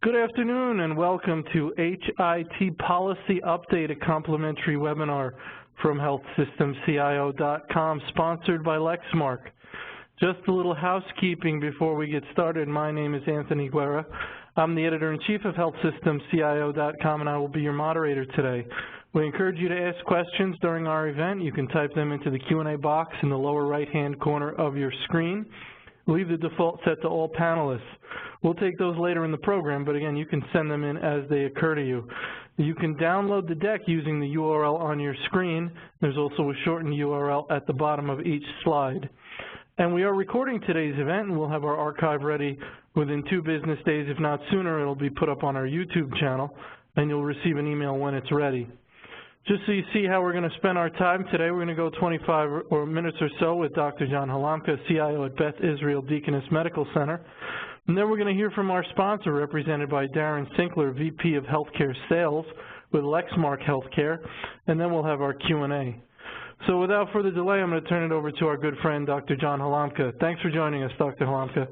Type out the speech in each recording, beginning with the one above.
Good afternoon and welcome to HIT Policy Update, a complimentary webinar from healthsystemcio.com, sponsored by Lexmark. Just a little housekeeping before we get started. My name is Anthony Guerra. I'm the editor-in-chief of healthsystemcio.com, and I will be your moderator today. We encourage you to ask questions during our event. You can type them into the Q&A box in the lower right-hand corner of your screen. Leave the default set to all panelists. We'll take those later in the program, but again, you can send them in as they occur to you. You can download the deck using the URL on your screen. There's also a shortened URL at the bottom of each slide. And we are recording today's event, and we'll have our archive ready within 2 business days. If not sooner, it'll be put up on our YouTube channel, and you'll receive an email when it's ready. Just so you see how we're going to spend our time today, we're going to go 25 minutes or so with Dr. John Halamka, CIO at Beth Israel Deaconess Medical Center. And then we're going to hear from our sponsor, represented by Darren Sinkler, VP of Healthcare Sales with Lexmark Healthcare, and then we'll have our Q&A. So without further delay, I'm going to turn it over to our good friend, Dr. John Halamka. Thanks for joining us, Dr. Halamka.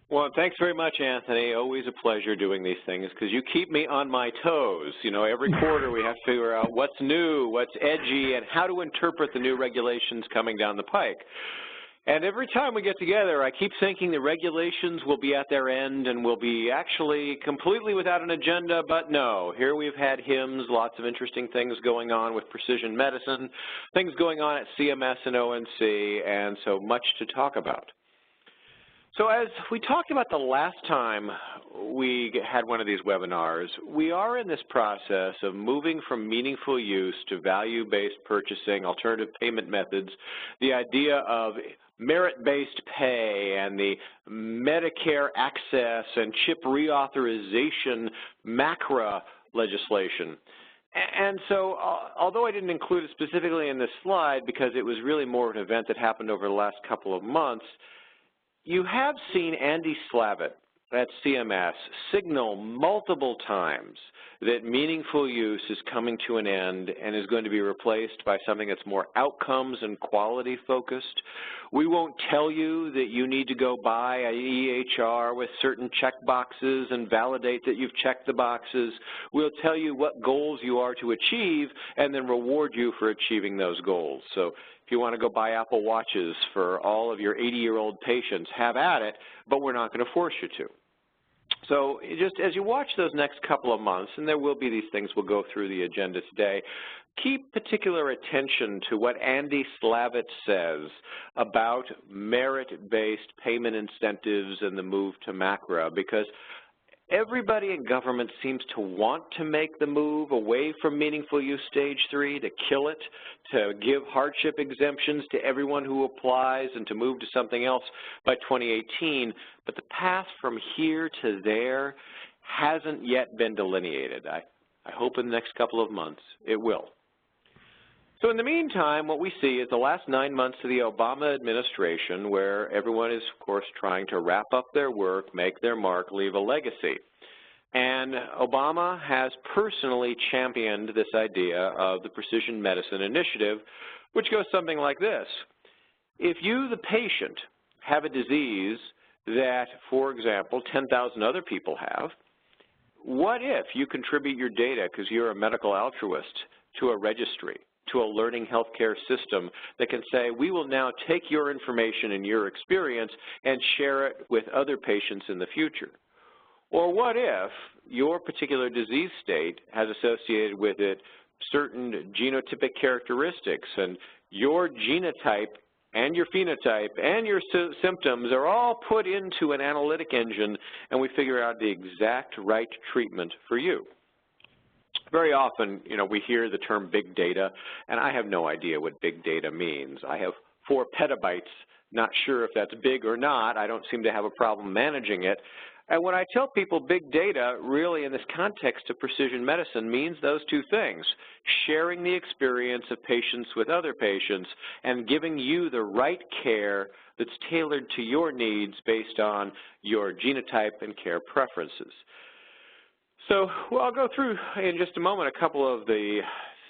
Well, thanks very much, Anthony. Always a pleasure doing these things because you keep me on my toes. You know, every quarter we have to figure out what's new, what's edgy, and how to interpret the new regulations coming down the pike. And every time we get together, I keep thinking the regulations will be at their end and will be actually completely without an agenda, but no. Here we've had HIMSS, lots of interesting things going on with precision medicine, things going on at CMS and ONC, and so much to talk about. So as we talked about the last time we had one of these webinars, we are in this process of moving from meaningful use to value-based purchasing, alternative payment methods, the idea of merit-based pay and the Medicare access and CHIP reauthorization MACRA legislation. And so, although I didn't include it specifically in this slide because it was really more of an event that happened over the last couple of months, you have seen Andy Slavitt at CMS signal multiple times that meaningful use is coming to an end and is going to be replaced by something that's more outcomes and quality focused. We won't tell you that you need to go buy a EHR with certain check boxes and validate that you've checked the boxes. We'll tell you what goals you are to achieve and then reward you for achieving those goals. So if you want to go buy Apple Watches for all of your 80-year-old patients, have at it, but we're not going to force you to. So just as you watch those next couple of months, and there will be these things we'll go through the agenda today, keep particular attention to what Andy Slavitt says about merit-based payment incentives and the move to MACRA, because everybody in government seems to want to make the move away from meaningful use stage 3, to kill it, to give hardship exemptions to everyone who applies, and to move to something else by 2018. But the path from here to there hasn't yet been delineated. I hope in the next couple of months it will. So in the meantime, what we see is the last 9 months of the Obama administration, where everyone is, of course, trying to wrap up their work, make their mark, leave a legacy. And Obama has personally championed this idea of the Precision Medicine Initiative, which goes something like this. If you, the patient, have a disease that, for example, 10,000 other people have, what if you contribute your data, because you're a medical altruist, to a registry, to a learning healthcare system that can say, we will now take your information and your experience and share it with other patients in the future? Or what if your particular disease state has associated with it certain genotypic characteristics, and your genotype and your phenotype and your symptoms are all put into an analytic engine, and we figure out the exact right treatment for you? Very often, you know, we hear the term big data, and I have no idea what big data means. I have 4 petabytes, not sure if that's big or not. I don't seem to have a problem managing it. And when I tell people big data, really in this context of precision medicine, means those 2 things: sharing the experience of patients with other patients and giving you the right care that's tailored to your needs based on your genotype and care preferences. So I'll go through in just a moment a couple of the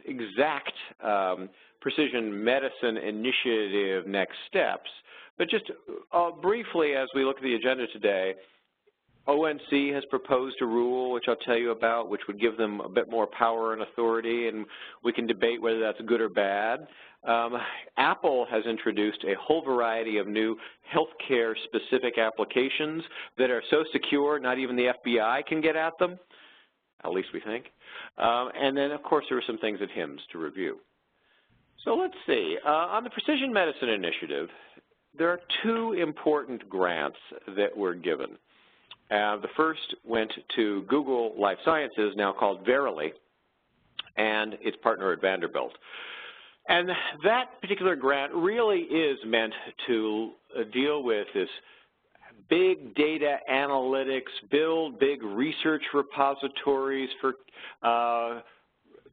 exact precision medicine initiative next steps. But just briefly, as we look at the agenda today, ONC has proposed a rule, which I'll tell you about, which would give them a bit more power and authority, and we can debate whether that's good or bad. Apple has introduced a whole variety of new healthcare-specific applications that are so secure not even the FBI can get at them, at least we think. And then, of course, there are some things at HIMSS to review. So let's see. On the Precision Medicine Initiative, there are two important grants that were given. The first went to Google Life Sciences, now called Verily, and its partner at Vanderbilt. And that particular grant really is meant to deal with this big data analytics, build big research repositories for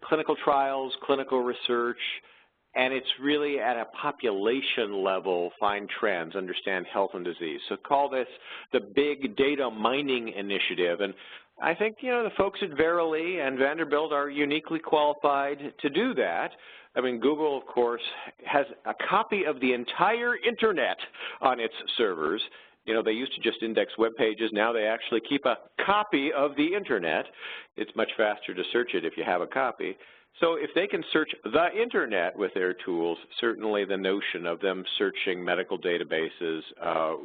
clinical trials, clinical research, and it's really at a population level, find trends, understand health and disease. So call this the Big Data Mining Initiative. And I think, you know, the folks at Verily and Vanderbilt are uniquely qualified to do that. I mean, Google, of course, has a copy of the entire Internet on its servers. You know, they used to just index web pages. Now they actually keep a copy of the Internet. It's much faster to search it if you have a copy. So if they can search the Internet with their tools, certainly the notion of them searching medical databases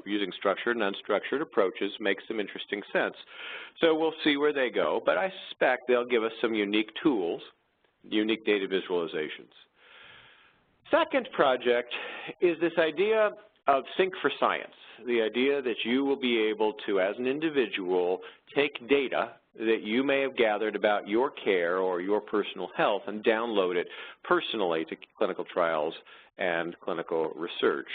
using structured and unstructured approaches makes some interesting sense. So we'll see where they go, but I suspect they'll give us some unique tools, unique data visualizations. Second project is this idea of Think for Science, the idea that you will be able to, as an individual, take data that you may have gathered about your care or your personal health and download it personally to clinical trials and clinical research.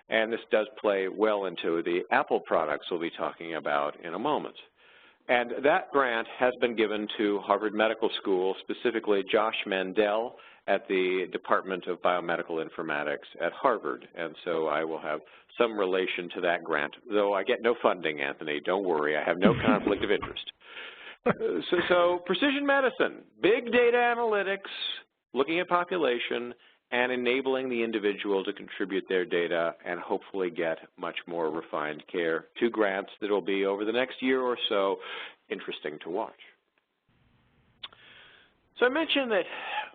And this does play well into the Apple products we'll be talking about in a moment. And that grant has been given to Harvard Medical School, specifically Josh Mandel at the Department of Biomedical Informatics at Harvard. And so I will have some relation to that grant, though I get no funding, Anthony. Don't worry, I have no conflict of interest. So precision medicine, big data analytics, looking at population, and enabling the individual to contribute their data and hopefully get much more refined care. Two grants that will be over the next year or so interesting to watch. So I mentioned that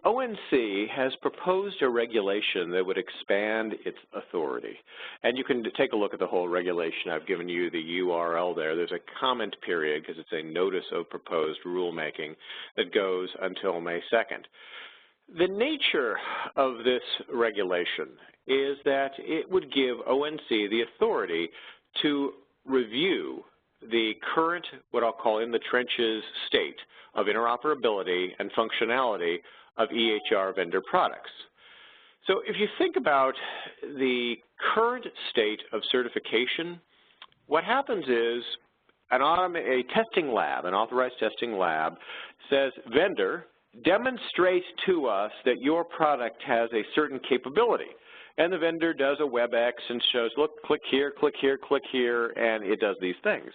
ONC has proposed a regulation that would expand its authority. And you can take a look at the whole regulation. I've given you the URL there. There's a comment period because it's a notice of proposed rulemaking that goes until May 2nd. The nature of this regulation is that it would give ONC the authority to review the current, what I'll call in the trenches state of interoperability and functionality of EHR vendor products. So if you think about the current state of certification, what happens is a testing lab, an authorized testing lab, says, vendor, demonstrate to us that your product has a certain capability. And the vendor does a WebEx and shows, look, click here, click here, click here, and it does these things.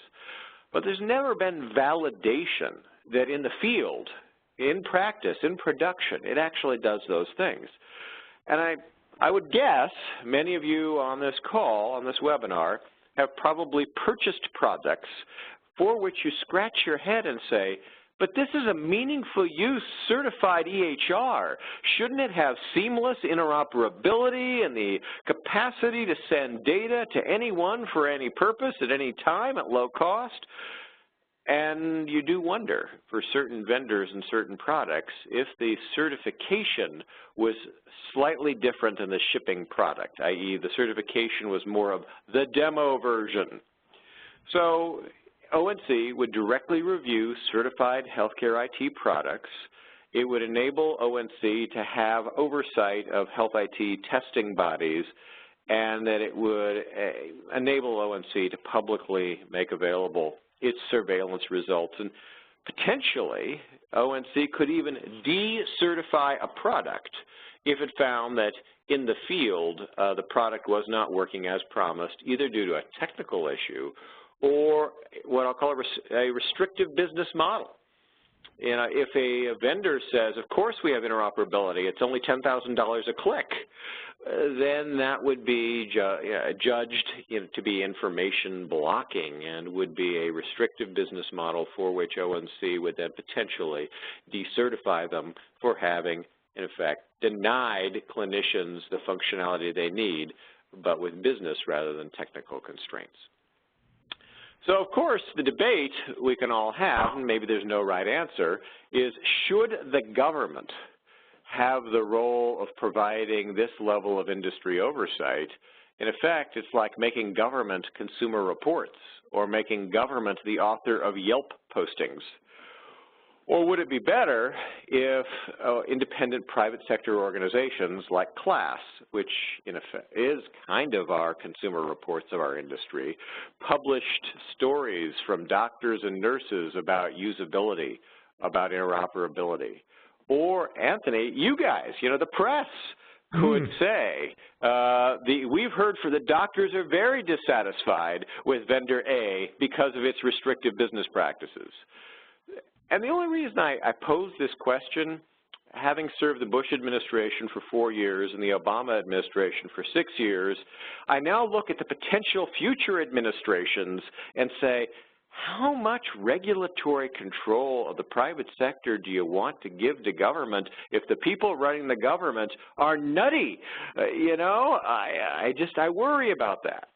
But there's never been validation that in the field, in practice, in production, it actually does those things. And I would guess many of you on this call, on this webinar, have probably purchased products for which you scratch your head and say, but this is a meaningful use certified EHR. Shouldn't it have seamless interoperability and the capacity to send data to anyone for any purpose at any time at low cost? And you do wonder for certain vendors and certain products if the certification was slightly different than the shipping product, i.e. the certification was more of the demo version. So ONC would directly review certified healthcare IT products. It would enable ONC to have oversight of health IT testing bodies, and that it would enable ONC to publicly make available its surveillance results. And potentially, ONC could even decertify a product if it found that in the field the product was not working as promised, either due to a technical issue or what I'll call a restrictive business model. You know, if a vendor says, of course we have interoperability, it's only $10,000 a click, then that would be judged to be information blocking and would be a restrictive business model for which ONC would then potentially decertify them for having, in effect, denied clinicians the functionality they need, but with business rather than technical constraints. So, of course, the debate we can all have, and maybe there's no right answer, is should the government have the role of providing this level of industry oversight? In effect, it's like making government consumer reports or making government the author of Yelp postings. Or would it be better if independent private sector organizations like CLASS, which in effect is kind of our consumer reports of our industry, published stories from doctors and nurses about usability, about interoperability? Or, Anthony, you guys, the press could say, we've heard from the doctors are very dissatisfied with vendor A because of its restrictive business practices. And the only reason I pose this question, having served the Bush administration for 4 years and the Obama administration for 6 years, I now look at the potential future administrations and say, how much regulatory control of the private sector do you want to give to government if the people running the government are nutty? I worry about that.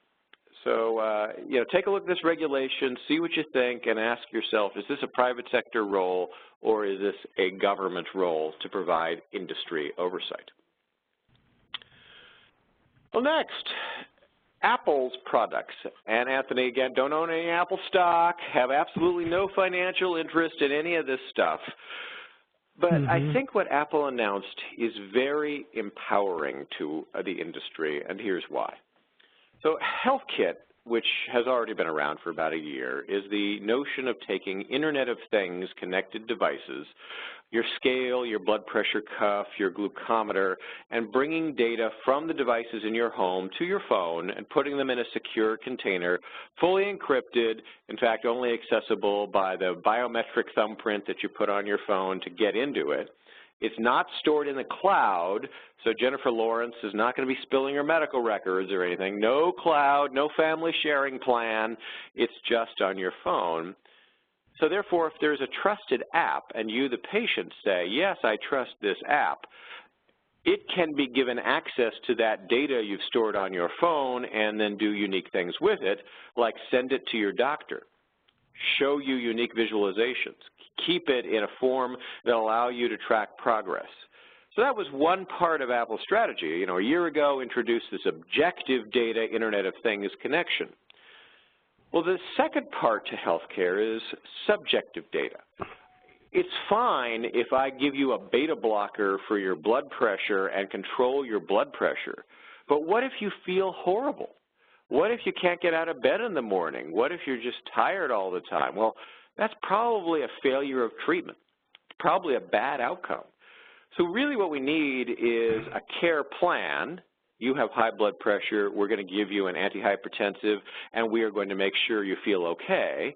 So, take a look at this regulation, see what you think, and ask yourself, is this a private sector role or is this a government role to provide industry oversight? Well, next, Apple's products. And Anthony, again, don't own any Apple stock, have absolutely no financial interest in any of this stuff. But I think what Apple announced is very empowering to the industry, and here's why. So HealthKit, which has already been around for about a year, is the notion of taking Internet of Things connected devices, your scale, your blood pressure cuff, your glucometer, and bringing data from the devices in your home to your phone and putting them in a secure container, fully encrypted, in fact, only accessible by the biometric thumbprint that you put on your phone to get into it. It's not stored in the cloud, so Jennifer Lawrence is not going to be spilling her medical records or anything. No cloud, no family sharing plan. It's just on your phone. So therefore, if there's a trusted app and you, the patient, say, yes, I trust this app, it can be given access to that data you've stored on your phone and then do unique things with it, like send it to your doctor, show you unique visualizations, keep it in a form that will allow you to track progress. So that was one part of Apple's strategy. A year ago, introduced this objective data Internet of Things connection. Well, the second part to healthcare is subjective data. It's fine if I give you a beta blocker for your blood pressure and control your blood pressure, but what if you feel horrible? What if you can't get out of bed in the morning? What if you're just tired all the time? Well, that's probably a failure of treatment, probably a bad outcome. So really what we need is a care plan. You have high blood pressure, we're going to give you an antihypertensive, and we are going to make sure you feel okay.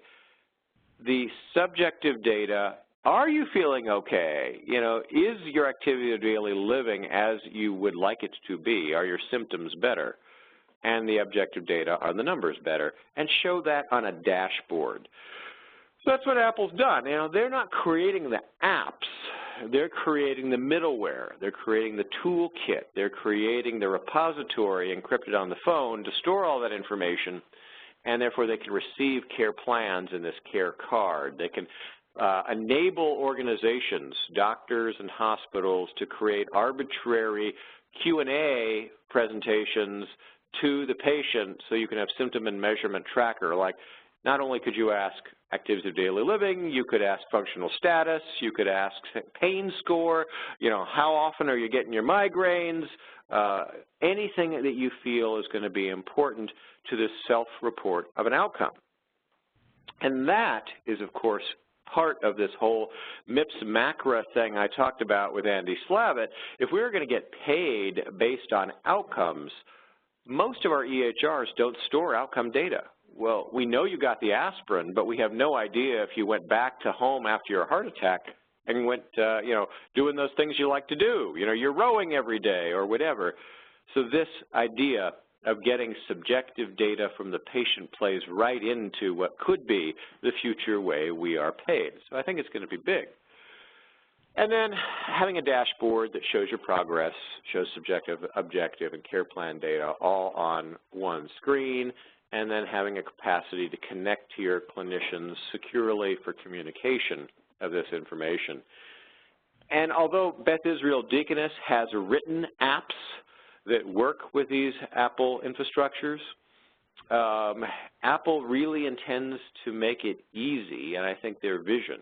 The subjective data, are you feeling okay? Is your activity of daily living as you would like it to be? Are your symptoms better? And the objective data, are the numbers better? And show that on a dashboard. So that's what Apple's done. They're not creating the apps. They're creating the middleware. They're creating the toolkit. They're creating the repository encrypted on the phone to store all that information, and therefore they can receive care plans in this care card. They can enable organizations, doctors and hospitals, to create arbitrary Q&A presentations to the patient so you can have symptom and measurement tracker. Like, not only could you ask activities of daily living, you could ask functional status, you could ask pain score, how often are you getting your migraines, anything that you feel is going to be important to this self-report of an outcome. And that is, of course, part of this whole MIPS-MACRA thing I talked about with Andy Slavitt. If we were going to get paid based on outcomes, most of our EHRs don't store outcome data. Well, we know you got the aspirin, but we have no idea if you went back to home after your heart attack and went, doing those things you like to do. You're rowing every day or whatever. So this idea of getting subjective data from the patient plays right into what could be the future way we are paid. So I think it's going to be big. And then having a dashboard that shows your progress, shows subjective, objective, and care plan data all on one screen, and then having a capacity to connect to your clinicians securely for communication of this information. And although Beth Israel Deaconess has written apps that work with these Apple infrastructures, Apple really intends to make it easy, and I think their vision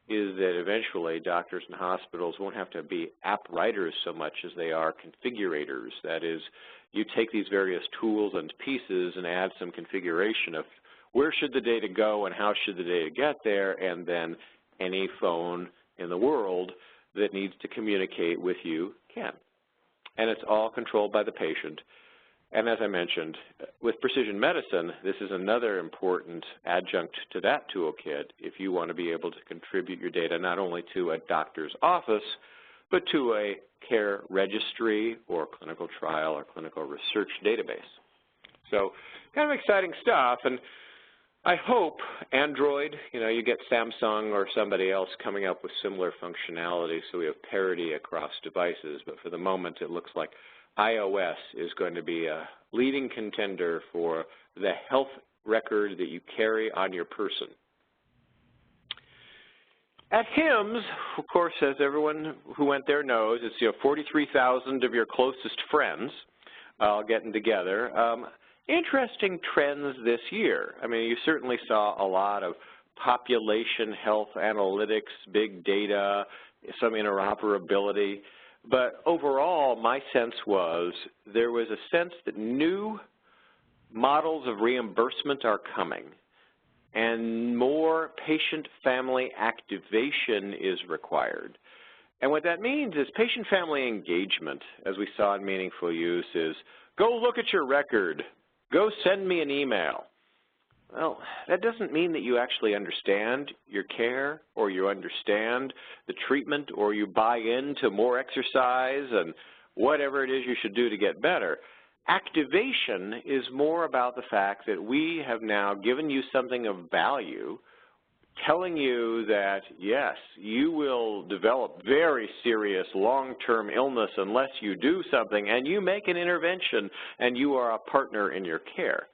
is that eventually doctors and hospitals won't have to be app writers so much as they are configurators. That is, you take these various tools and pieces and add some configuration of where should the data go and how should the data get there, and then any phone in the world that needs to communicate with you can. And it's all controlled by the patient. And as I mentioned, with precision medicine, this is another important adjunct to that toolkit if you want to be able to contribute your data not only to a doctor's office, but to a care registry or clinical trial or clinical research database. So kind of exciting stuff. And I hope Android, you get Samsung or somebody else coming up with similar functionality so we have parity across devices. But for the moment, it looks like iOS is going to be a leading contender for the health record that you carry on your person. At HIMSS, of course, as everyone who went there knows, it's 43,000 of your closest friends all getting together. Interesting trends this year. I mean, you certainly saw a lot of population health analytics, big data, some interoperability. But overall, my sense was there was a sense that new models of reimbursement are coming, and more patient-family activation is required. And what that means is patient-family engagement, as we saw in Meaningful Use, is go look at your record, go send me an email. Well, that doesn't mean that you actually understand your care or you understand the treatment or you buy into more exercise and whatever it is you should do to get better. Activation is more about the fact that we have now given you something of value, telling you that, yes, you will develop very serious long-term illness unless you do something, and you make an intervention and you are a partner in your care.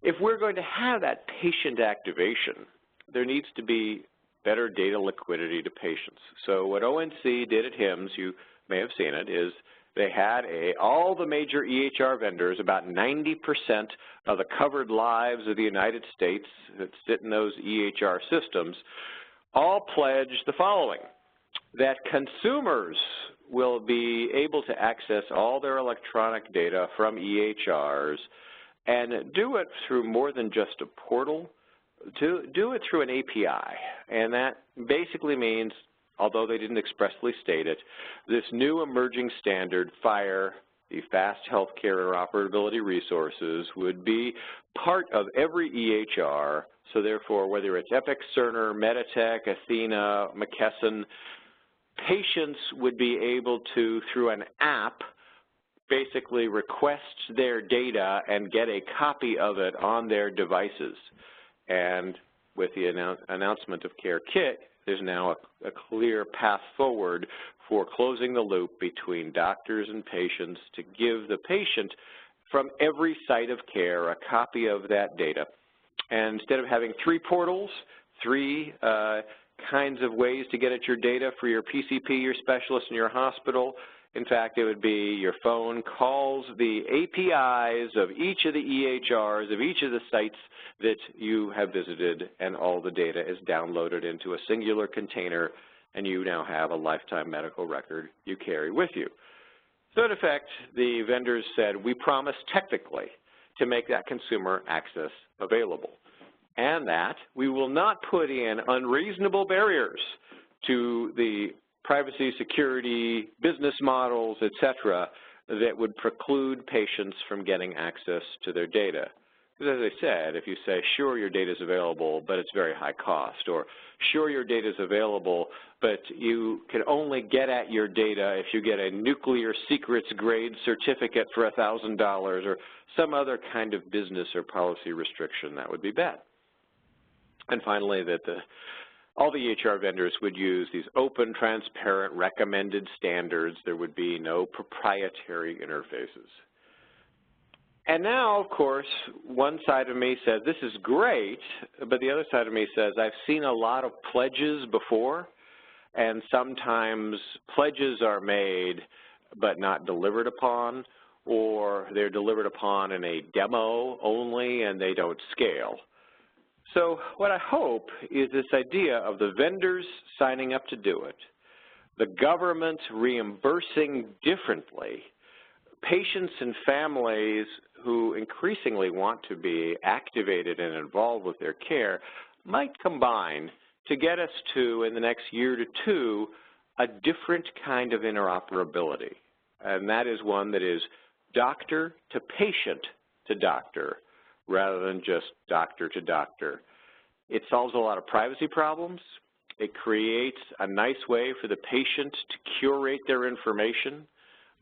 If we're going to have that patient activation, there needs to be better data liquidity to patients. So what ONC did at HIMSS, you may have seen it, is they had all the major EHR vendors, about 90% of the covered lives of the United States that sit in those EHR systems, all pledged the following, that consumers will be able to access all their electronic data from EHRs and do it through more than just a portal, to do it through an API. And that basically means, although they didn't expressly state it, this new emerging standard, FHIR, the Fast Healthcare Interoperability Resources, would be part of every EHR. So therefore, whether it's Epic, Cerner, Meditech, Athena, McKesson, patients would be able to, through an app, basically request their data and get a copy of it on their devices. And with the announcement of CareKit, there's now a clear path forward for closing the loop between doctors and patients to give the patient from every site of care a copy of that data. And instead of having 3 portals, 3 kinds of ways to get at your data for your PCP, your specialist, and your hospital, in fact, it would be your phone calls the APIs of each of the EHRs, of each of the sites that you have visited, and all the data is downloaded into a singular container, and you now have a lifetime medical record you carry with you. So in effect, the vendors said, we promise technically to make that consumer access available, and that we will not put in unreasonable barriers to the privacy, security, business models, et cetera, that would preclude patients from getting access to their data. Because as I said, if you say, sure, your data is available, but it's very high cost, or sure, your data is available, but you can only get at your data if you get a nuclear secrets grade certificate for $1,000 or some other kind of business or policy restriction, that would be bad. And finally, that all the EHR vendors would use these open, transparent, recommended standards. There would be no proprietary interfaces. And now, of course, one side of me says, this is great, but the other side of me says, I've seen a lot of pledges before, and sometimes pledges are made but not delivered upon, or they're delivered upon in a demo only and they don't scale. So what I hope is this idea of the vendors signing up to do it, the government reimbursing differently, patients and families who increasingly want to be activated and involved with their care might combine to get us to, in the next year to two, a different kind of interoperability. And that is one that is doctor to patient to doctor rather than just doctor to doctor. It solves a lot of privacy problems. It creates a nice way for the patient to curate their information.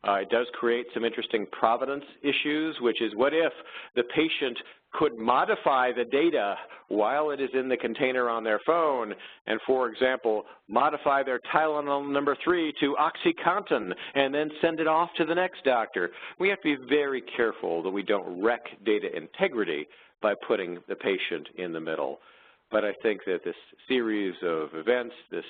It does create some interesting provenance issues, which is what if the patient could modify the data while it is in the container on their phone and, for example, modify their Tylenol number 3 to OxyContin and then send it off to the next doctor. We have to be very careful that we don't wreck data integrity by putting the patient in the middle. But I think that this series of events, this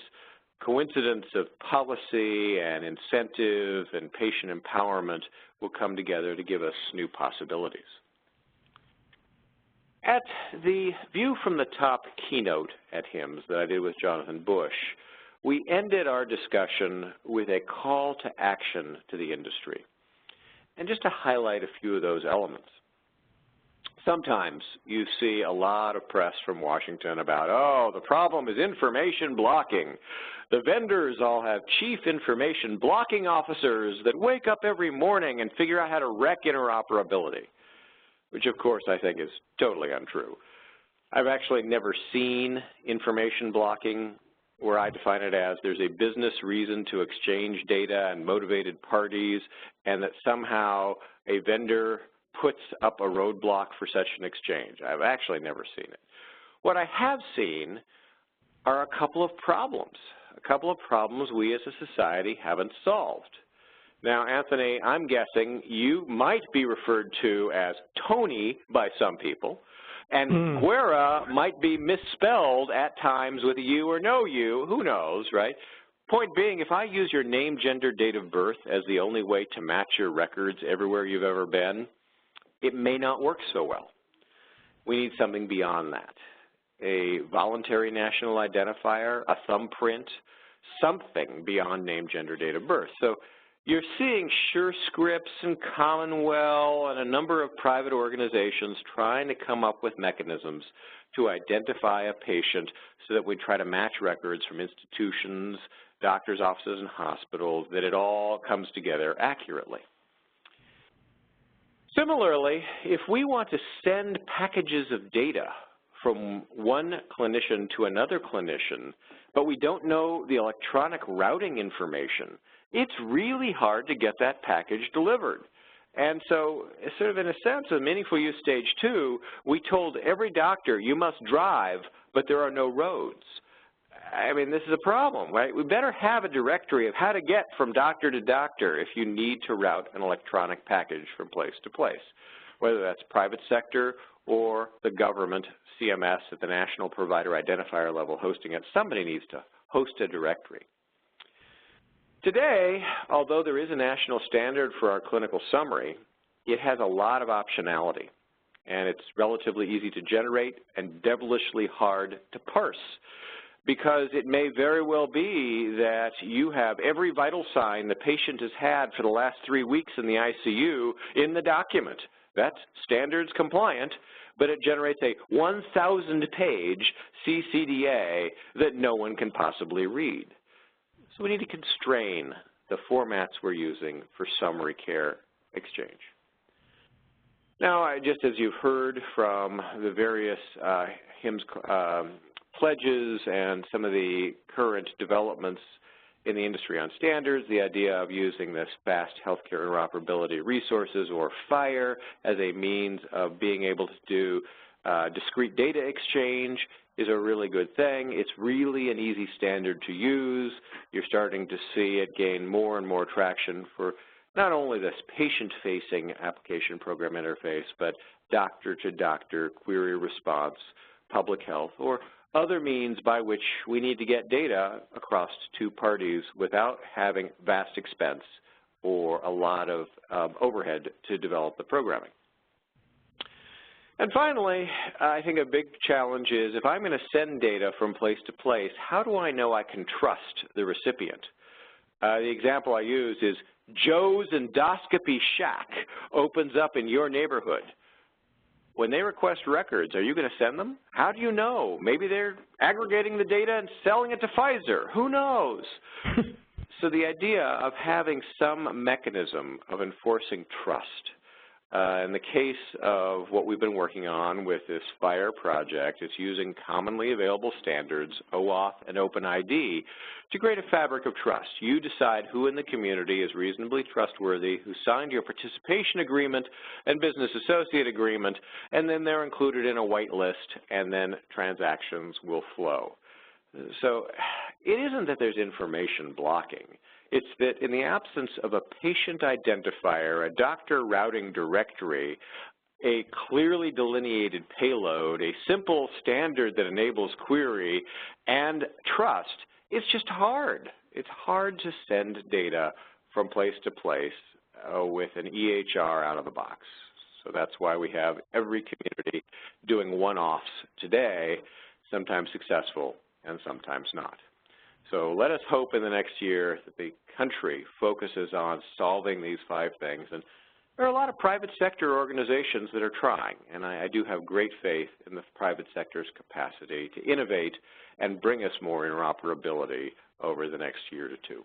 coincidence of policy and incentive and patient empowerment will come together to give us new possibilities. At the View from the Top keynote at HIMSS that I did with Jonathan Bush, we ended our discussion with a call to action to the industry. And just to highlight a few of those elements. Sometimes you see a lot of press from Washington about, oh, the problem is information blocking. The vendors all have chief information blocking officers that wake up every morning and figure out how to wreck interoperability, which of course I think is totally untrue. I've actually never seen information blocking where I define it as there's a business reason to exchange data and motivated parties and that somehow a vendor puts up a roadblock for such an exchange. I've actually never seen it. What I have seen are a couple of problems we as a society haven't solved. Now, Anthony, I'm guessing you might be referred to as Tony by some people, and Guerra might be misspelled at times with a U or no U, who knows, right? Point being, if I use your name, gender, date of birth as the only way to match your records everywhere you've ever been, it may not work so well. We need something beyond that. A voluntary national identifier, a thumbprint, something beyond name, gender, date of birth. So you're seeing SureScripts and Commonwealth and a number of private organizations trying to come up with mechanisms to identify a patient so that we try to match records from institutions, doctors' offices, and hospitals, that it all comes together accurately. Similarly, if we want to send packages of data from one clinician to another clinician, but we don't know the electronic routing information, it's really hard to get that package delivered. And so, sort of in a sense of Meaningful Use Stage 2, we told every doctor, you must drive, but there are no roads. I mean, this is a problem, right? We better have a directory of how to get from doctor to doctor if you need to route an electronic package from place to place, whether that's private sector or the government, CMS at the National Provider Identifier level hosting it. Somebody needs to host a directory. Today, although there is a national standard for our clinical summary, it has a lot of optionality, and it's relatively easy to generate and devilishly hard to parse, because it may very well be that you have every vital sign the patient has had for the last 3 weeks in the ICU in the document. That's standards compliant, but it generates a 1,000-page CCDA that no one can possibly read. So we need to constrain the formats we're using for summary care exchange. Now, just as you've heard from the various HIMSS pledges and some of the current developments in the industry on standards, the idea of using this fast healthcare interoperability resources, or FHIR, as a means of being able to do discrete data exchange is a really good thing. It's really an easy standard to use. You're starting to see it gain more and more traction for not only this patient-facing application program interface, but doctor-to-doctor query response, public health, or other means by which we need to get data across two parties without having vast expense or a lot of overhead to develop the programming. And finally, I think a big challenge is if I'm going to send data from place to place, how do I know I can trust the recipient? The example I use is Joe's Endoscopy Shack opens up in your neighborhood. When they request records, are you going to send them? How do you know? Maybe they're aggregating the data and selling it to Pfizer. Who knows? So the idea of having some mechanism of enforcing trust. In the case of what we've been working on with this FHIR project, it's using commonly available standards, OAuth and OpenID, to create a fabric of trust. You decide who in the community is reasonably trustworthy, who signed your participation agreement and business associate agreement, and then they're included in a white list, and then transactions will flow. So it isn't that there's information blocking. It's that in the absence of a patient identifier, a doctor routing directory, a clearly delineated payload, a simple standard that enables query, and trust, it's just hard. It's hard to send data from place to place with an EHR out of the box. So that's why we have every community doing one-offs today, sometimes successful and sometimes not. So let us hope in the next year that the country focuses on solving these 5 things. And there are a lot of private sector organizations that are trying, and I do have great faith in the private sector's capacity to innovate and bring us more interoperability over the next year to 2.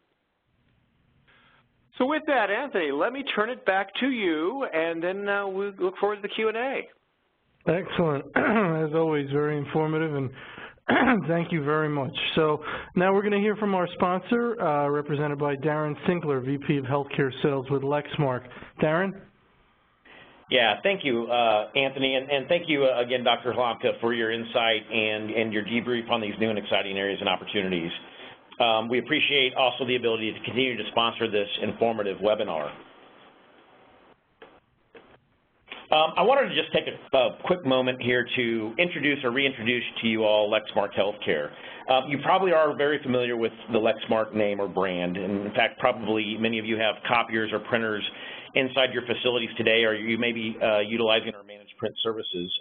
So with that, Anthony, let me turn it back to you, and then we'll look forward to the Q&A. Excellent. As always, very informative, and thank you very much. So now we're going to hear from our sponsor, represented by Darren Sinkler, VP of Healthcare Sales with Lexmark. Darren? Yeah, thank you, Anthony, and thank you again, Dr. Halamka, for your insight and your debrief on these new and exciting areas and opportunities. We appreciate also the ability to continue to sponsor this informative webinar. I wanted to just take a quick moment here to introduce or reintroduce to you all Lexmark Healthcare. You probably are very familiar with the Lexmark name or brand, and in fact, probably many of you have copiers or printers inside your facilities today, or you may be utilizing our managed print services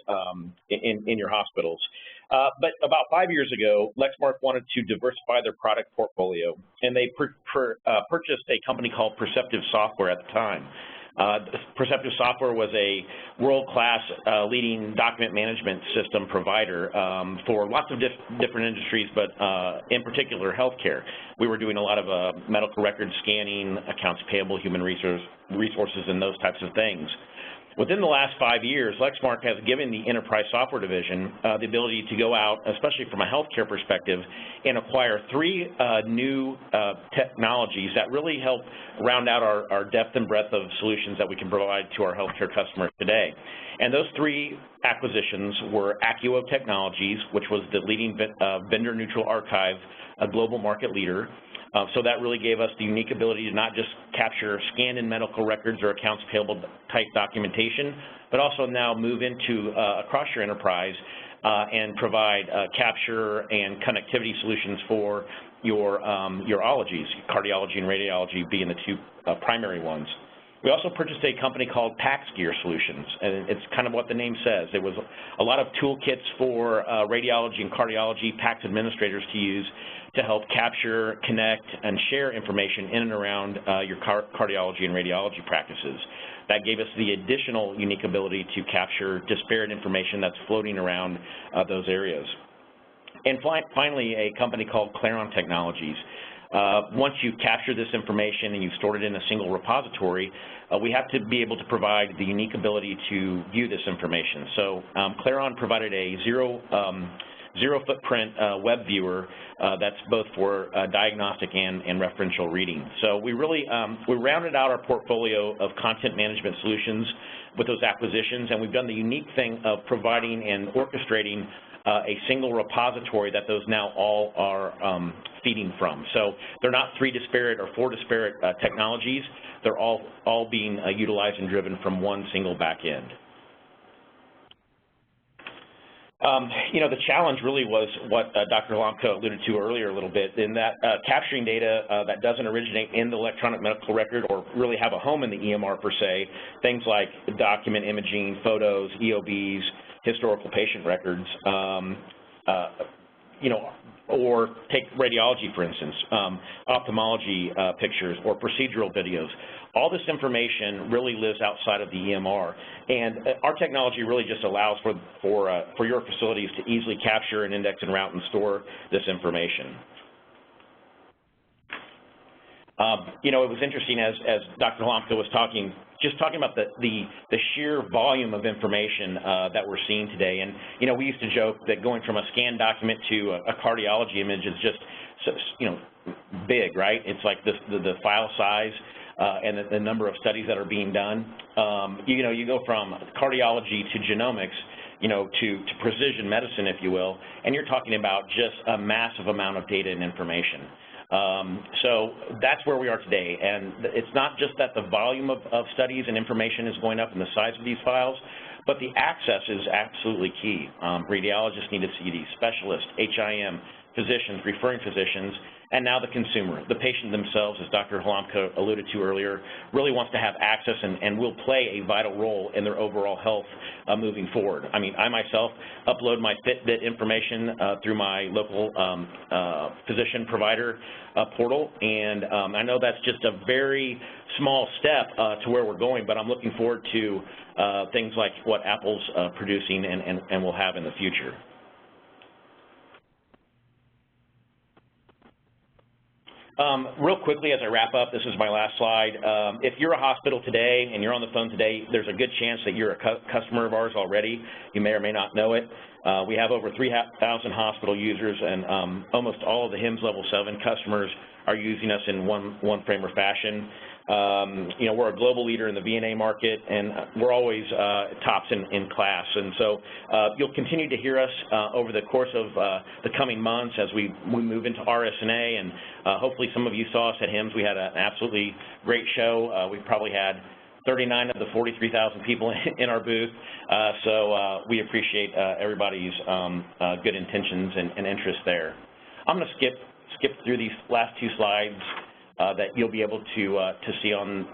in your hospitals. But about 5 years ago, Lexmark wanted to diversify their product portfolio, and they purchased a company called Perceptive Software at the time. Perceptive Software was a world-class leading document management system provider for lots of different industries, but in particular healthcare. We were doing a lot of medical record scanning, accounts payable, human resources, and those types of things. Within the last 5 years, Lexmark has given the Enterprise Software Division the ability to go out, especially from a healthcare perspective, and acquire 3 new technologies that really help round out our depth and breadth of solutions that we can provide to our healthcare customers today. And those 3 acquisitions were Acquio Technologies, which was the leading vendor-neutral archive, a global market leader. So that really gave us the unique ability to not just capture scanned-in medical records or accounts payable type documentation, but also now move into across your enterprise and provide capture and connectivity solutions for your ologies, cardiology and radiology being the 2 primary ones. We also purchased a company called PaxGear Solutions, and it's kind of what the name says. It was a lot of toolkits for radiology and cardiology PACS administrators to use to help capture, connect, and share information in and around your cardiology and radiology practices. That gave us the additional unique ability to capture disparate information that's floating around those areas. And finally, a company called Claron Technologies. Once you capture this information and you've stored it in a single repository, we have to be able to provide the unique ability to view this information. So Clarion provided a zero footprint web viewer that's both for diagnostic and referential reading. So we really we rounded out our portfolio of content management solutions with those acquisitions, and we've done the unique thing of providing and orchestrating a single repository that those now all are feeding from. So they're not 3 disparate or 4 disparate technologies. They're all being utilized and driven from one single back end. You know, the challenge really was what Dr. Halamka alluded to earlier a little bit, in that capturing data that doesn't originate in the electronic medical record or really have a home in the EMR per se, things like document imaging, photos, EOBs, historical patient records, you know, or take radiology, for instance, ophthalmology pictures or procedural videos. All this information really lives outside of the EMR, and our technology really just allows for your facilities to easily capture and index and route and store this information. You know, it was interesting as Dr. Halamka was talking about the sheer volume of information that we're seeing today. And, you know, we used to joke that going from a scanned document to a cardiology image is just, you know, big, right? It's like the file size and the number of studies that are being done. You know, you go from cardiology to genomics, you know, to precision medicine, if you will, and you're talking about just a massive amount of data and information. So that's where we are today, and it's not just that the volume of studies and information is going up and the size of these files, but the access is absolutely key. Radiologists need to see these, specialists, HIM, physicians, referring physicians, and now the consumer. The patient themselves, as Dr. Halamka alluded to earlier, really wants to have access and will play a vital role in their overall health moving forward. I mean, I myself upload my Fitbit information through my local physician provider portal, and I know that's just a very small step to where we're going, but I'm looking forward to things like what Apple's producing and will have in the future. Real quickly, as I wrap up, this is my last slide. If you're a hospital today and you're on the phone today, there's a good chance that you're a customer of ours already. You may or may not know it. We have over 3,000 hospital users, and almost all of the HIMSS Level 7 customers are using us in one frame or fashion. You know, we're a global leader in the VNA market, and we're always tops in class. And so you'll continue to hear us over the course of the coming months as we move into RSNA, and hopefully some of you saw us at HIMSS. We had an absolutely great show. We probably had 39 of the 43,000 people in our booth, so we appreciate everybody's good intentions and interest there. I'm going to skip through these last 2 slides that you'll be able to see on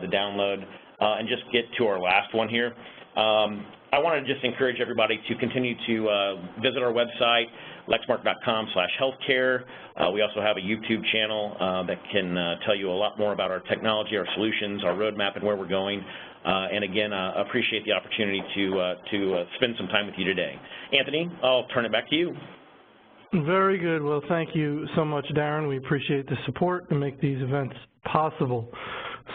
the download and just get to our last one here. I want to just encourage everybody to continue to visit our website, lexmark.com/healthcare. We also have a YouTube channel that can tell you a lot more about our technology, our solutions, our roadmap, and where we're going. And again, appreciate the opportunity to spend some time with you today. Anthony, I'll turn it back to you. Very good. Well, thank you so much, Darren. We appreciate the support and make these events possible.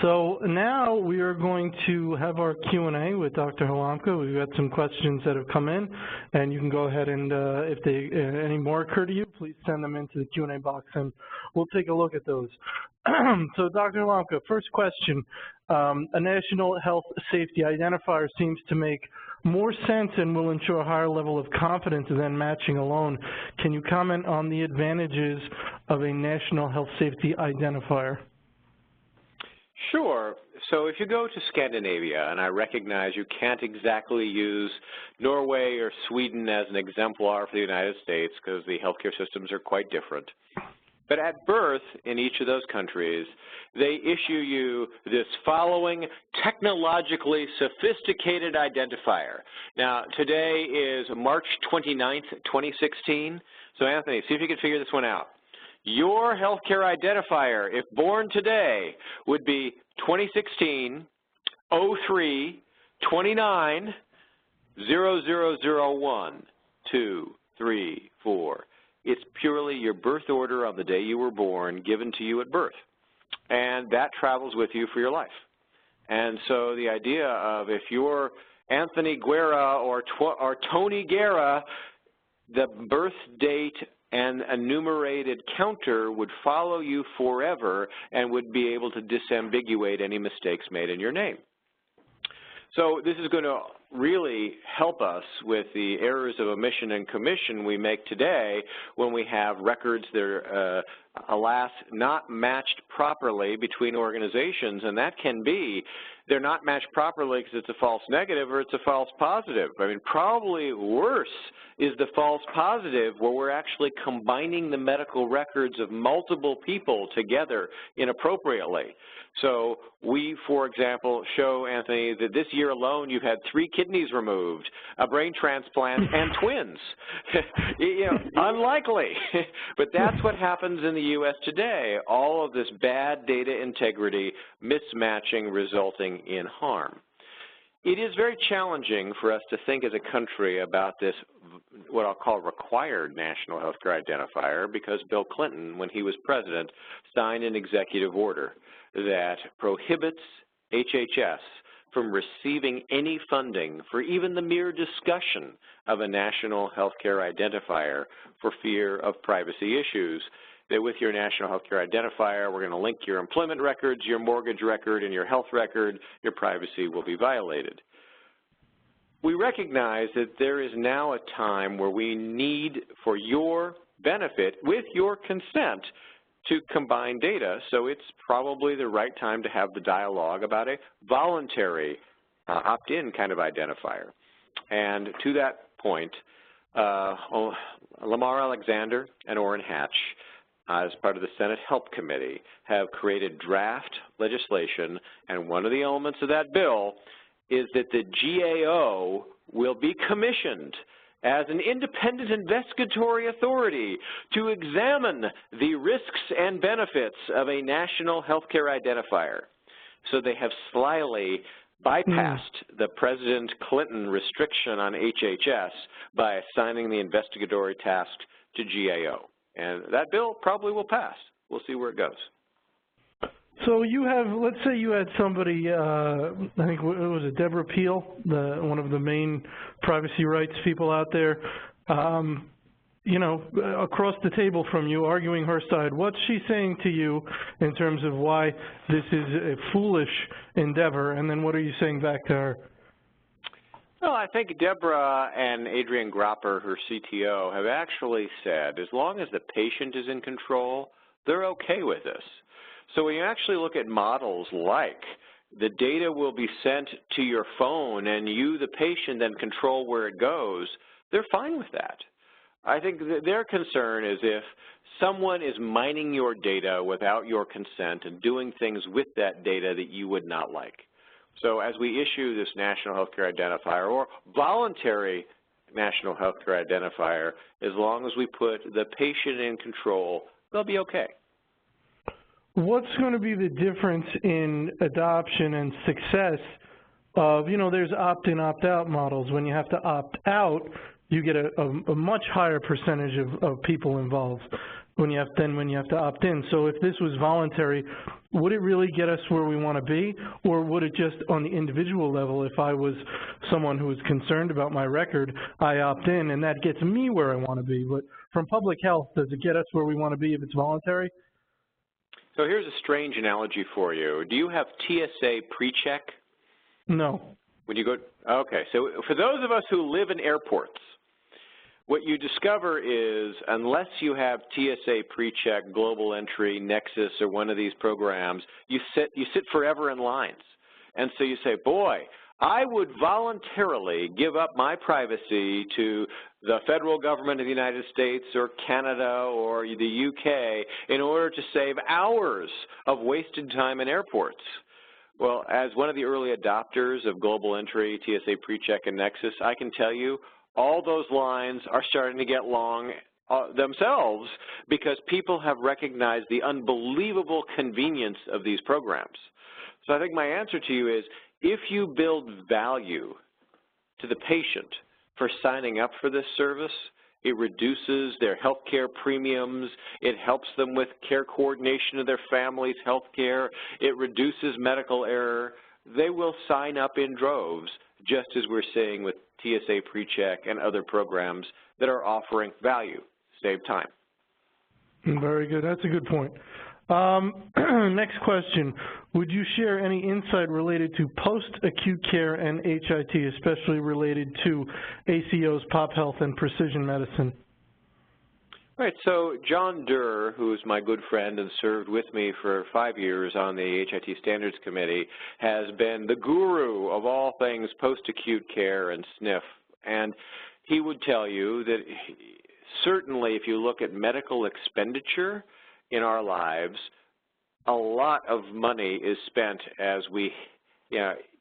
So now we are going to have our Q&A with Dr. Halamka. We've got some questions that have come in, and you can go ahead and if any more occur to you, please send them into the Q&A box, and we'll take a look at those. So Dr. Halamka, first question. A national health safety identifier seems to make more sense and will ensure a higher level of confidence than matching alone. Can you comment on the advantages of a national health safety identifier? Sure. So if you go to Scandinavia, and I recognize you can't exactly use Norway or Sweden as an exemplar for the United States because the healthcare systems are quite different. But at birth in each of those countries, they issue you this following technologically sophisticated identifier. Now, today is March 29th, 2016. So, Anthony, see if you can figure this one out. Your healthcare identifier, if born today, would be 2016 03 29 0001 2 3 4. It's purely your birth order on the day you were born given to you at birth, and that travels with you for your life. And so the idea of if you're Anthony Guerra or Tony Guerra, the birth date and a numerated counter would follow you forever and would be able to disambiguate any mistakes made in your name. So this is going to really help us with the errors of omission and commission we make today when we have records that are, alas, not matched properly between organizations, and that can be they're not matched properly because it's a false negative or it's a false positive. I mean, probably worse is the false positive where we're actually combining the medical records of multiple people together inappropriately. So we, for example, show, Anthony, that this year alone you've had 3 kidneys removed, a brain transplant, and twins. You know, unlikely. But that's what happens in the U.S. today, all of this bad data integrity mismatching resulting in harm. It is very challenging for us to think as a country about this, what I'll call required national healthcare identifier, because Bill Clinton, when he was president, signed an executive order that prohibits HHS from receiving any funding for even the mere discussion of a national healthcare identifier for fear of privacy issues. That with your national healthcare identifier, we're going to link your employment records, your mortgage record, and your health record. Your privacy will be violated. We recognize that there is now a time where we need, for your benefit, with your consent, to combine data, so it's probably the right time to have the dialogue about a voluntary opt-in kind of identifier. And to that point, Lamar Alexander and Orrin Hatch, as part of the Senate Help Committee, have created draft legislation, and one of the elements of that bill is that the GAO will be commissioned as an independent investigatory authority to examine the risks and benefits of a national healthcare identifier. So they have slyly bypassed the President Clinton restriction on HHS by assigning the investigatory task to GAO. And that bill probably will pass. We'll see where it goes. So you have, let's say you had somebody, I think it was Deborah Peel, one of the main privacy rights people out there, you know, across the table from you, arguing her side. What's she saying to you in terms of why this is a foolish endeavor, and then what are you saying back to her? Well, I think Deborah and Adrian Gropper, her CTO, have actually said as long as the patient is in control, they're okay with this. So when you actually look at models like the data will be sent to your phone and you, the patient, then control where it goes, they're fine with that. I think that their concern is if someone is mining your data without your consent and doing things with that data that you would not like. So as we issue this national healthcare identifier or voluntary national healthcare identifier, as long as we put the patient in control, they'll be okay. What's going to be the difference in adoption and success of, you know, there's opt-in, opt-out models. When you have to opt out, you get a much higher percentage of people involved when you have to opt in. So if this was voluntary, would it really get us where we want to be, or would it just on the individual level, if I was someone who was concerned about my record, I opt in and that gets me where I want to be? But from public health, does it get us where we want to be if it's voluntary? So here's a strange analogy for you. Do you have TSA pre-check? No. When you go, okay, so for those of us who live in airports, what you discover is unless you have TSA pre-check, Global Entry, Nexus, or one of these programs, you sit forever in lines. And so you say, boy, I would voluntarily give up my privacy to the federal government of the United States or Canada or the UK in order to save hours of wasted time in airports. Well, as one of the early adopters of Global Entry, TSA PreCheck, and Nexus, I can tell you all those lines are starting to get long themselves because people have recognized the unbelievable convenience of these programs. So I think my answer to you is, if you build value to the patient for signing up for this service, It reduces their health care premiums. It helps them with care coordination of their family's health care. It reduces medical error. They will sign up in droves, just as we're seeing with TSA PreCheck and other programs that are offering value, save time. Very good. That's a good point. Next question. Would you share any insight related to post-acute care and HIT, especially related to ACOs, pop health, and precision medicine? Right, so John Durr, who is my good friend and served with me for 5 years on the HIT Standards Committee, has been the guru of all things post-acute care and SNF. And he would tell you that certainly if you look at medical expenditure in our lives, a lot of money is spent as we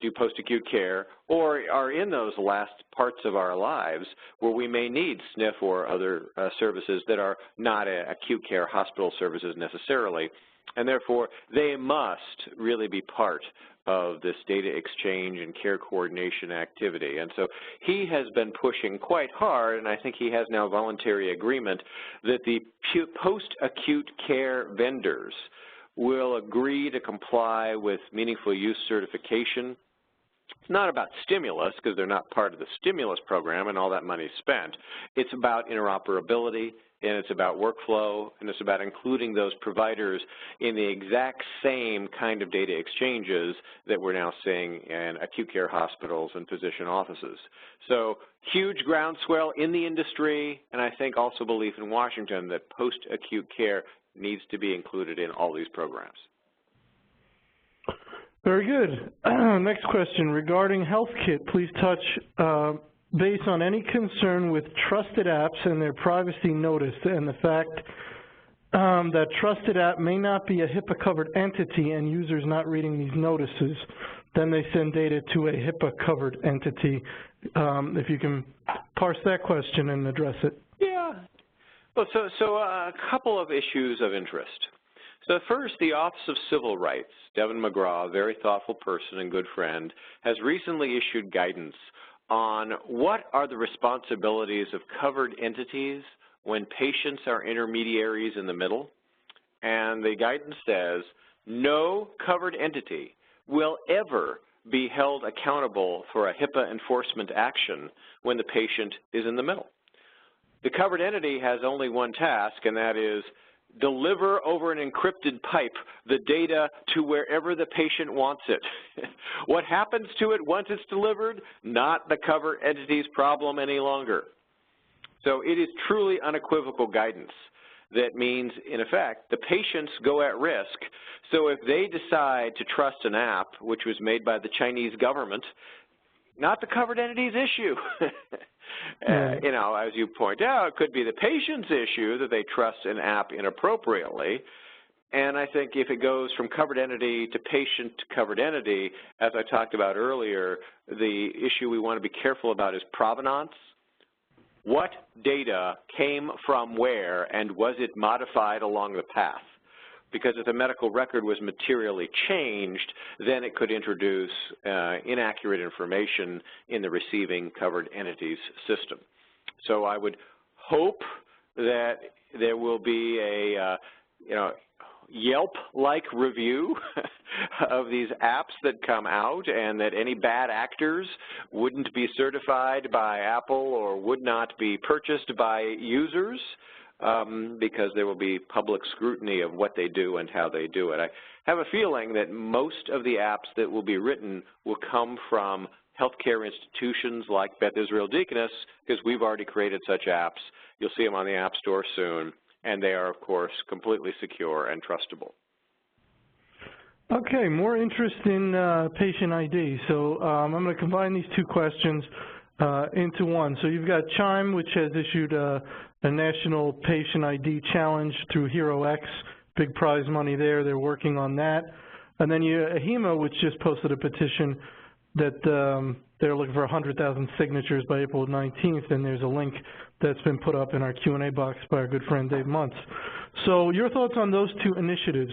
do post-acute care or are in those last parts of our lives where we may need SNF or other services that are not acute care hospital services necessarily. And therefore, they must really be part of this data exchange and care coordination activity. And so he has been pushing quite hard, and I think he has now voluntary agreement, that the post-acute care vendors will agree to comply with meaningful use certification. It's not about stimulus, because they're not part of the stimulus program and all that money is spent. It's about interoperability, and it's about workflow, and it's about including those providers in the exact same kind of data exchanges that we're now seeing in acute care hospitals and physician offices. So huge groundswell in the industry, and I think also belief in Washington that post-acute care needs to be included in all these programs. Very good. Next question. Regarding HealthKit, please touch base on any concern with trusted apps and their privacy notice and the fact that trusted app may not be a HIPAA-covered entity and users not reading these notices. Then they send data to a HIPAA-covered entity. If you can parse that question and address it. Yeah. Well, so a couple of issues of interest. So first, the Office of Civil Rights, Devin McGraw, a very thoughtful person and good friend, has recently issued guidance on what are the responsibilities of covered entities when patients are intermediaries in the middle. And the guidance says no covered entity will ever be held accountable for a HIPAA enforcement action when the patient is in the middle. The covered entity has only one task, and that is deliver over an encrypted pipe the data to wherever the patient wants it. What happens to it once it's delivered? Not the covered entity's problem any longer. So it is truly unequivocal guidance that means, in effect, the patients go at risk. So if they decide to trust an app, which was made by the Chinese government, not the covered entity's issue. You know, as you point out, it could be the patient's issue that they trust an app inappropriately. And I think if it goes from covered entity to patient to covered entity, as I talked about earlier, the issue we want to be careful about is provenance. What data came from where, and was it modified along the path? Because if the medical record was materially changed, then it could introduce inaccurate information in the receiving covered entity's system. So I would hope that there will be a Yelp-like review of these apps that come out, and that any bad actors wouldn't be certified by Apple or would not be purchased by users. Because there will be public scrutiny of what they do and how they do it. I have a feeling that most of the apps that will be written will come from healthcare institutions like Beth Israel Deaconess, because we've already created such apps. You'll see them on the App Store soon, and they are, of course, completely secure and trustable. Okay, more interest in patient ID. So I'm going to combine these two questions into one. So you've got Chime, which has issued a national patient ID challenge through HeroX, big prize money there. They're working on that. And then AHIMA, which just posted a petition that they're looking for 100,000 signatures by April 19th, and there's a link that's been put up in our Q&A box by our good friend Dave Muntz. So your thoughts on those two initiatives?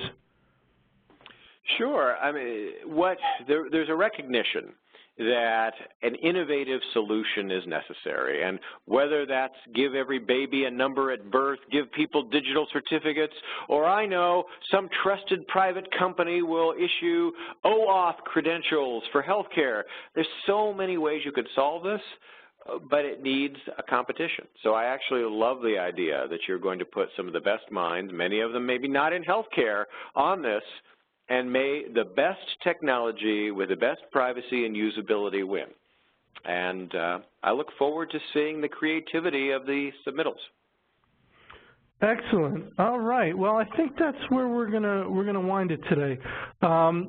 Sure. I mean, there's a recognition that an innovative solution is necessary. And whether that's give every baby a number at birth, give people digital certificates, or I know some trusted private company will issue OAuth credentials for healthcare. There's so many ways you could solve this, but it needs a competition. So I actually love the idea that you're going to put some of the best minds, many of them maybe not in healthcare, on this, and may the best technology with the best privacy and usability win. And I look forward to seeing the creativity of the submittals. Excellent. All right. Well, I think that's where we're gonna wind it today.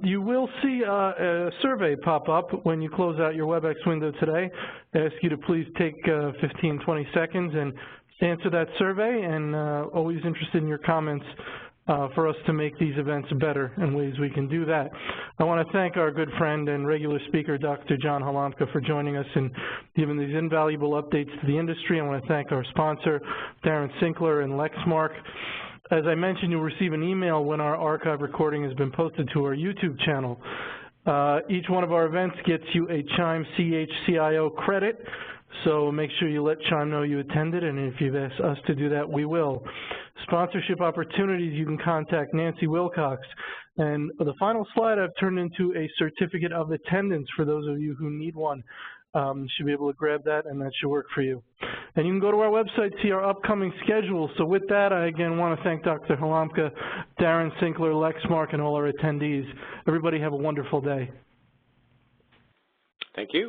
You will see a survey pop up when you close out your WebEx window today. I ask you to please take 15, 20 seconds and answer that survey, and always interested in your comments for us to make these events better and ways we can do that. I want to thank our good friend and regular speaker, Dr. John Halamka, for joining us and giving these invaluable updates to the industry. I want to thank our sponsor, Darren Sinkler and Lexmark. As I mentioned, you'll receive an email when our archive recording has been posted to our YouTube channel. Each one of our events gets you a Chime CHCIO credit, so make sure you let Chime know you attended, and if you've asked us to do that, we will. Sponsorship opportunities, you can contact Nancy Wilcox. And the final slide I've turned into a certificate of attendance for those of you who need one. You should be able to grab that, and that should work for you. And you can go to our website, see our upcoming schedule. So with that, I again want to thank Dr. Halamka, Darren Sinkler, Lexmark, and all our attendees. Everybody have a wonderful day. Thank you.